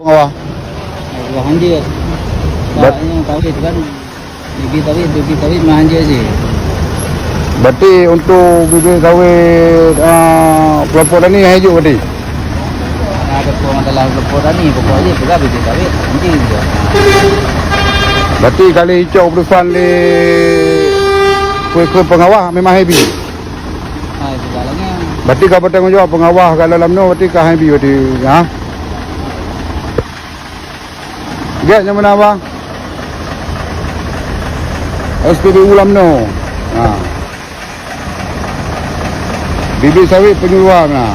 bawah. Wah anjir. Soalnya tawit kan bibit tawit mah anjir sih. Berarti untuk bibit sawit pelopor ni hijau berarti. Ada masalah leporan ni pokoknya juga bibit tawit anjir je. Berarti kali hijau perusahaan di ke pengawal memang heavy. Segalanya. Berarti kau bertanggung jawab pengawal kat dalam tu berarti kau heavy berarti. Ha? Get yang mana bang? SPBU Lamno. Ha. Bibit sawit penyuluhan lah.